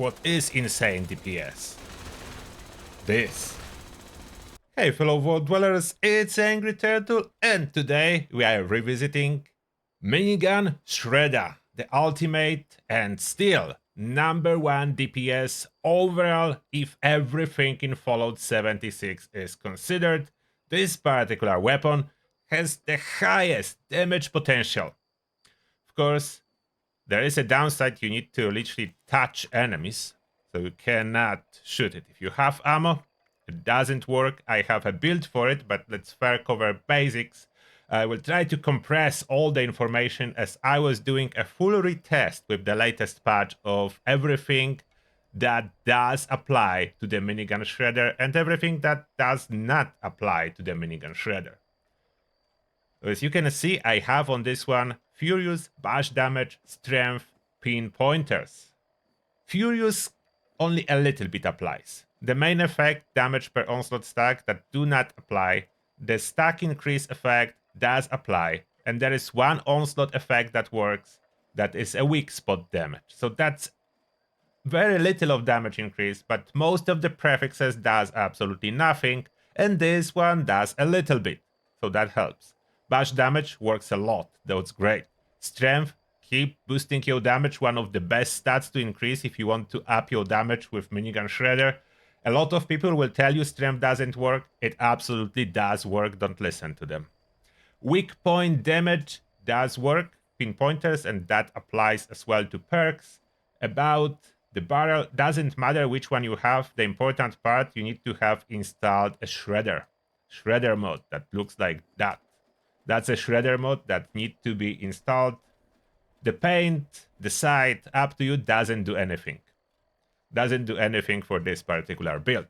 what is insane DPS. This. Hey fellow world dwellers, it's Angry Turtle, and today we are revisiting Minigun Shredder, the ultimate and still #1 DPS overall if everything in Fallout 76 is considered. This particular weapon has the highest damage potential. Of course, there is a downside: you need to literally touch enemies, so you cannot shoot it. If you have ammo, it doesn't work. I have a build for it, but let's first cover basics. I will try to compress all the information as I was doing a full retest with the latest patch of everything that does apply to the Minigun Shredder and everything that does not apply to the Minigun Shredder. As you can see, I have on this one Furious, Bash Damage, Strength, Pinpointers. Furious only a little bit applies. The main effect, damage per onslaught stack, that do not apply. The stack increase effect does apply. And there is one onslaught effect that works, that is a weak spot damage. So that's very little of damage increase, but most of the prefixes does absolutely nothing. And this one does a little bit, so that helps. Bash damage works a lot, though it's great. Strength, keep boosting your damage, one of the best stats to increase if you want to up your damage with Minigun Shredder. A lot of people will tell you strength doesn't work. It absolutely does work, don't listen to them. Weak point damage does work, pinpointers, and that applies as well to perks. About the barrel, doesn't matter which one you have. The important part, you need to have installed a Shredder mode that looks like that. That's a Shredder mode that needs to be installed. The paint, the sight, up to you, doesn't do anything. Doesn't do anything for this particular build.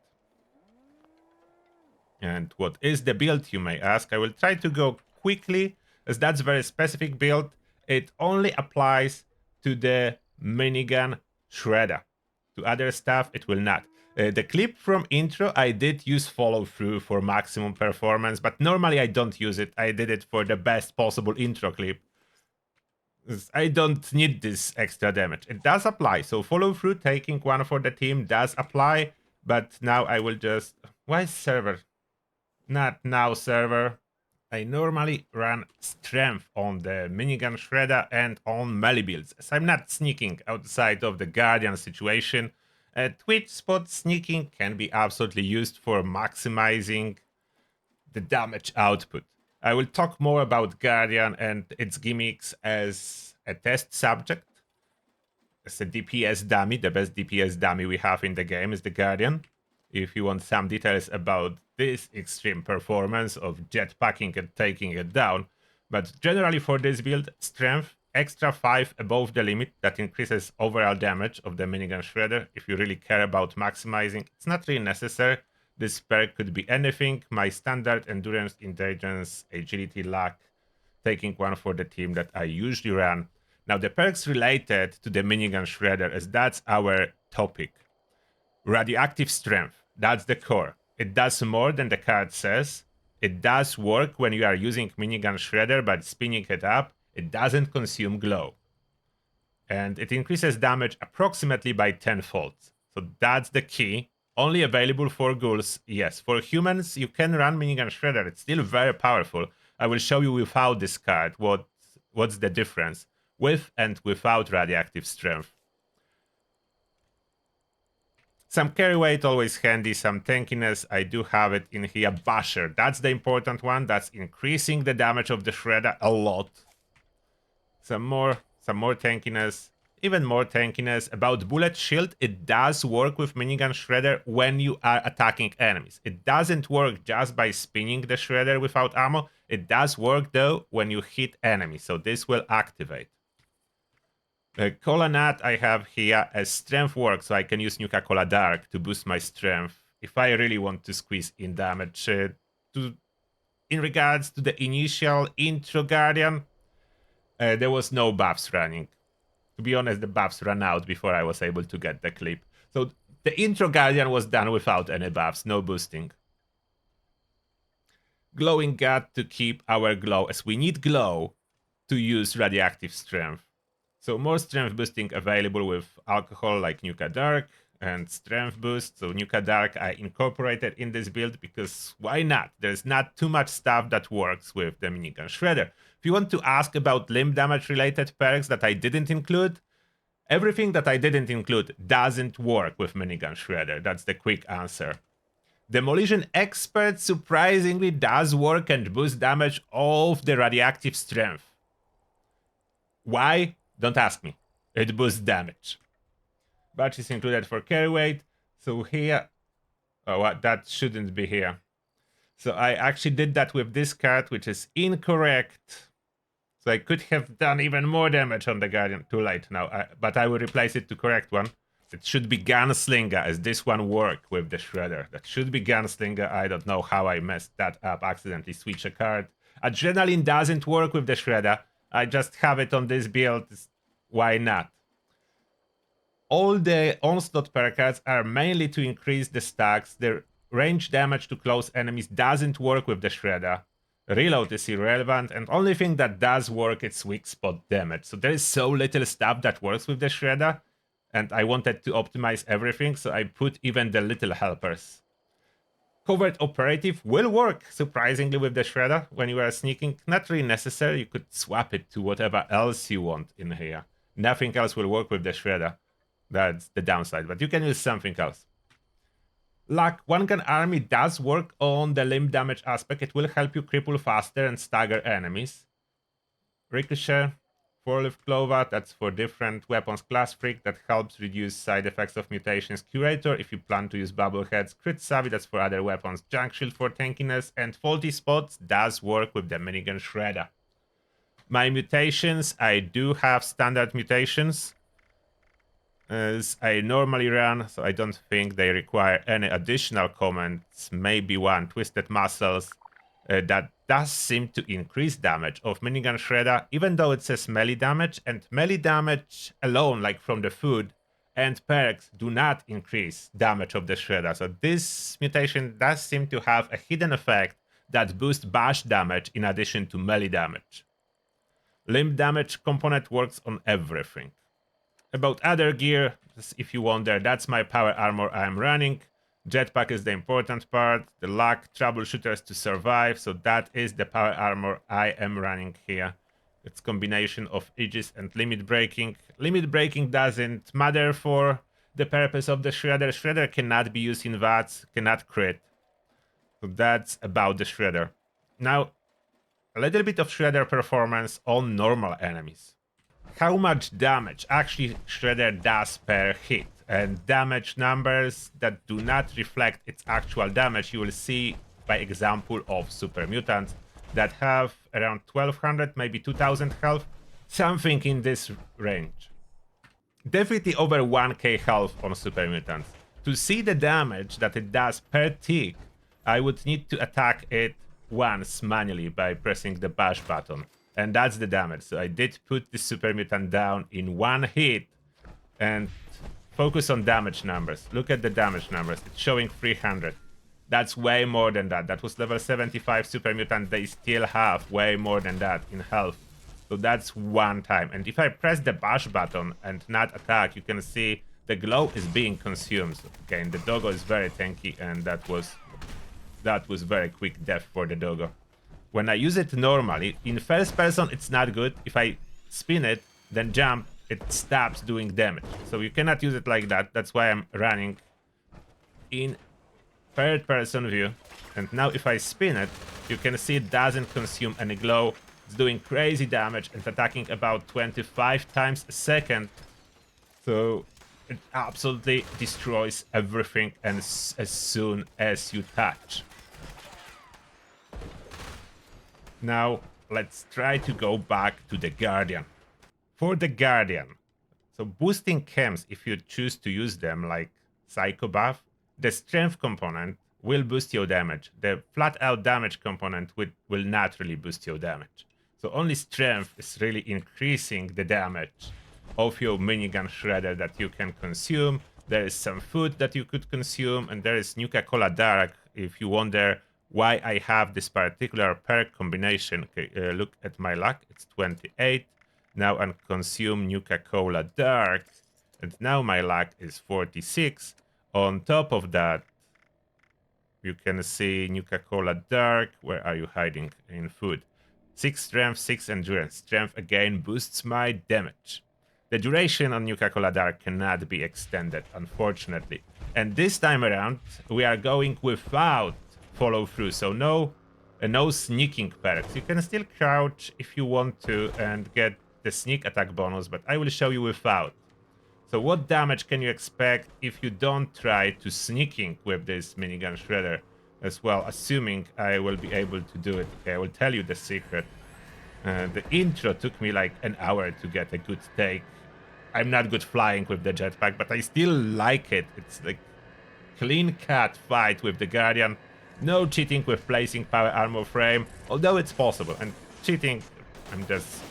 And what is the build, you may ask? I will try to go quickly, as that's a very specific build. It only applies to the Minigun Shredder. To other stuff, it will not. The clip from intro, I did use follow through for maximum performance, but normally I don't use it. I did it for the best possible intro clip. I don't need this extra damage. It does apply, so follow through, taking one for the team does apply, but now I will just... Why server? Not now server. I normally run strength on the Minigun Shredder and on melee builds, as I'm not sneaking outside of the Guardian situation. Twitch spot sneaking can be absolutely used for maximizing the damage output. I will talk more about Guardian and its gimmicks as a test subject. As a DPS dummy, the best DPS dummy we have in the game is the Guardian. If you want some details about this extreme performance of jetpacking and taking it down. But generally for this build, strength, extra 5 above the limit, that increases overall damage of the Minigun Shredder. If you really care about maximizing, it's not really necessary. This perk could be anything. My standard endurance, intelligence, agility, luck, taking one for the team that I usually run. Now the perks related to the Minigun Shredder, as that's our topic. Radioactive strength, that's the core. It does more than the card says. It does work when you are using Minigun Shredder, but spinning it up, it doesn't consume glow. And it increases damage approximately by 10-fold. So that's the key. Only available for ghouls, yes. For humans, you can run Minigun Shredder. It's still very powerful. I will show you without this card what's the difference with and without radioactive strength. Some carry weight, always handy. Some tankiness, I do have it in here. Basher, that's the important one. That's increasing the damage of the Shredder a lot. Some more tankiness. Even more tankiness. About bullet shield, it does work with Minigun Shredder when you are attacking enemies. It doesn't work just by spinning the Shredder without ammo. It does work though when you hit enemies, so this will activate. Cola Nut I have here as strength work, so I can use Nuka-Cola Dark to boost my strength if I really want to squeeze in damage. In regards to the initial intro Guardian, there was no buffs running. To be honest, the buffs ran out before I was able to get the clip. So the intro Guardian was done without any buffs, no boosting. Glowing Gut to keep our glow, as we need glow to use radioactive strength. So more strength boosting available with alcohol like Nuka Dark and strength boost. So Nuka Dark I incorporated in this build because why not? There's not too much stuff that works with the Minigun Shredder. If you want to ask about limb damage related perks that I didn't include, everything that I didn't include doesn't work with Minigun Shredder. That's the quick answer. Demolition Expert surprisingly does work and boost damage of the radioactive strength. Why? Don't ask me. It boosts damage. Batch is included for carry weight. So here, oh, what? That shouldn't be here. So I actually did that with this card, which is incorrect. So I could have done even more damage on the Guardian. Too late now, but I will replace it to correct one. It should be Gunslinger, as this one worked with the Shredder. That should be Gunslinger. I don't know how I messed that up, accidentally switched a card. Adrenaline doesn't work with the Shredder. I just have it on this build. Why not? All the Onslaught perk cards are mainly to increase the stacks. The range damage to close enemies doesn't work with the Shredder. Reload is irrelevant, and only thing that does work is weak spot damage. So there is so little stuff that works with the Shredder, and I wanted to optimize everything, so I put even the little helpers. Covert Operative will work, surprisingly, with the Shredder when you are sneaking. Not really necessary, you could swap it to whatever else you want in here. Nothing else will work with the Shredder. That's the downside, but you can use something else. Luck, One Gun Army does work on the limb damage aspect. It will help you cripple faster and stagger enemies. Ricochet, Four-Leaf Clover, that's for different weapons. Class Freak, that helps reduce side effects of Mutations. Curator, if you plan to use Bubbleheads. Crit Savvy, that's for other weapons. Junk Shield for tankiness. And Faulty Spots does work with the Minigun Shredder. My mutations, I do have standard mutations as I normally run, so I don't think they require any additional comments. Maybe one, Twisted Muscles, that does seem to increase damage of Minigun Shredder, even though it says melee damage, and melee damage alone, like from the food and perks, do not increase damage of the Shredder. So this mutation does seem to have a hidden effect that boosts bash damage in addition to melee damage. Limb damage component works on everything. About other gear, if you wonder, that's my power armor I'm running. Jetpack is the important part. The luck, troubleshooters to survive. So that is the power armor I am running here. It's combination of Aegis and limit breaking. Limit breaking doesn't matter for the purpose of the Shredder. Shredder cannot be used in VATS, cannot crit. So that's about the Shredder. Now, a little bit of Shredder performance on normal enemies. How much damage actually Shredder does per hit, and damage numbers that do not reflect its actual damage you will see by example of super mutants that have around 1200, maybe 2000 health, something in this range. Definitely over 1k health on super mutants. To see the damage that it does per tick, I would need to attack it once manually by pressing the bash button. And that's the damage. So I did put the super mutant down in one hit and focus on damage numbers. Look at the damage numbers. It's showing 300. That's way more than that. That was level 75 super mutant. They still have way more than that in health. So that's one time. And if I press the bash button and not attack, you can see the glow is being consumed. Okay, and the doggo is very tanky, and that was very quick death for the doggo. When I use it normally, in first person, it's not good. If I spin it, then jump, it stops doing damage. So you cannot use it like that. That's why I'm running in third person view. And now if I spin it, you can see it doesn't consume any glow. It's doing crazy damage and attacking about 25 times a second. So it absolutely destroys everything and as soon as you touch. Now, let's try to go back to the Guardian. For the Guardian, so boosting chems, if you choose to use them like Psycho buff, the strength component will boost your damage. The flat out damage component will not really boost your damage. So only strength is really increasing the damage of your minigun shredder that you can consume. There is some food that you could consume, and there is Nuka-Cola Dark if you wonder why I have this particular perk combination. Okay, look at my luck, it's 28. Now I consume Nuka-Cola Dark, and now my luck is 46. On top of that, you can see Nuka-Cola Dark. Where are you hiding? In food. 6 strength, 6 endurance. Strength again boosts my damage. The duration on Nuka-Cola Dark cannot be extended, unfortunately. And this time around, we are going without follow through, so no sneaking perks. You can still crouch if you want to and get the sneak attack bonus, but I will show you without. So what damage can you expect if you don't try to sneaking with this minigun shredder as well, assuming I will be able to do it. Okay, I will tell you the secret. The intro took me like an hour to get a good take. I'm not good flying with the jetpack, but I still like it. It's like clean cut fight with the Guardian. No cheating with placing power armor frame, although it's possible. And cheating, I'm just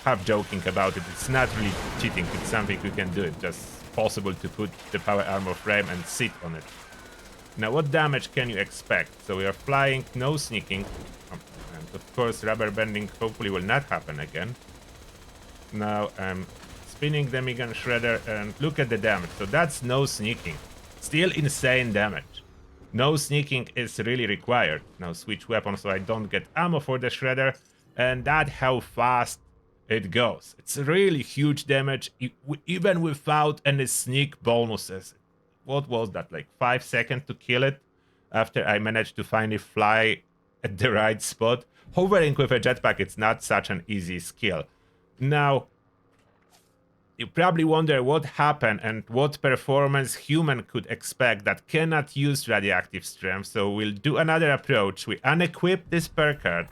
half joking about it. It's not really cheating, it's something you can do. It's just possible to put the power armor frame and sit on it. Now, what damage can you expect? So we are flying, no sneaking. And of course, rubber bending hopefully will not happen again. Now I'm spinning the Minigun Shredder and look at the damage. So that's no sneaking. Still insane damage. No sneaking is really required. Now switch weapon so I don't get ammo for the Shredder. And that's how fast it goes. It's really huge damage, even without any sneak bonuses. What was that, like 5 seconds to kill it? After I managed to finally fly at the right spot. Hovering with a jetpack, it's not such an easy skill. Now, you probably wonder what happened and what performance human could expect that cannot use radioactive strength. So we'll do another approach. We unequip this perk card.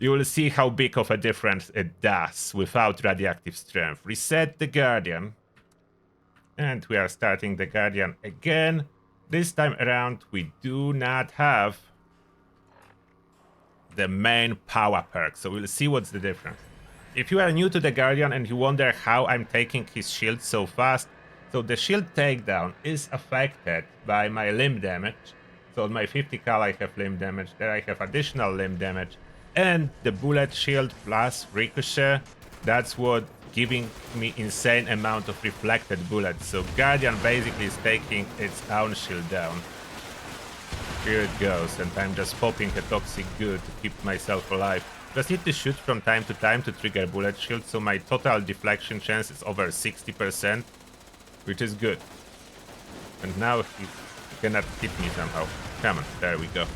You will see how big of a difference it does without radioactive strength. Reset the Guardian. And we are starting the Guardian again. This time around, we do not have the main power perk. So we'll see what's the difference. If you are new to the Guardian and you wonder how I'm taking his shield so fast, so the shield takedown is affected by my limb damage. So on my 50 cal I have limb damage, there I have additional limb damage, and the bullet shield plus ricochet, that's what giving me insane amount of reflected bullets. So Guardian basically is taking its own shield down. Here it goes, and I'm just popping a toxic goo to keep myself alive. Just need to shoot from time to time to trigger bullet shield, so my total deflection chance is over 60%, which is good. And now he cannot hit me somehow. Come on, there we go.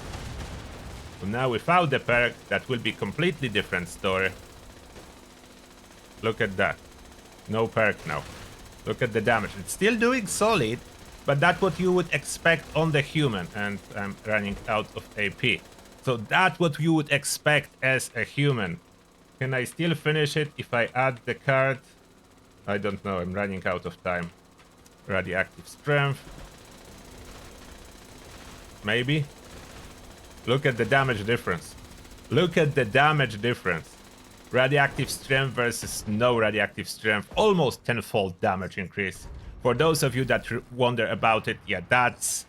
So now without the perk, that will be completely different story. Look at that. No perk now. Look at the damage. It's still doing solid, but that's what you would expect on the human, and I'm running out of AP. So that's what you would expect as a human. Can I still finish it if I add the card? I don't know, I'm running out of time. Radioactive strength. Maybe? Look at the damage difference. Look at the damage difference. Radioactive strength versus no radioactive strength. Almost tenfold damage increase. For those of you that wonder about it, yeah, that's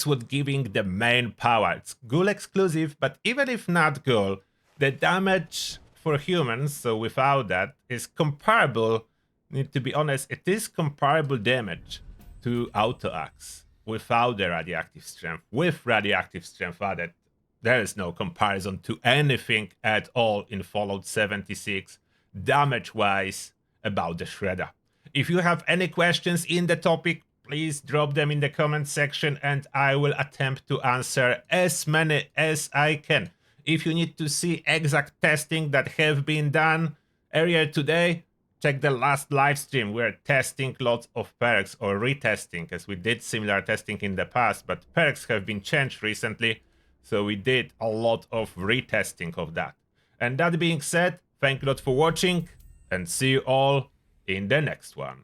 what giving the main power. It's ghoul exclusive, but even if not ghoul, the damage for humans, so without that, is comparable. Need to be honest, it is comparable damage to auto axe without the radioactive strength. With radioactive strength added, there is no comparison to anything at all in Fallout 76 damage-wise about the Shredder. If you have any questions in the topic, please drop them in the comment section and I will attempt to answer as many as I can. If you need to see exact testing that have been done earlier today, check the last live stream. We're testing lots of perks, or retesting, as we did similar testing in the past, but perks have been changed recently, so we did a lot of retesting of that. And that being said, thank you a lot for watching, and see you all in the next one.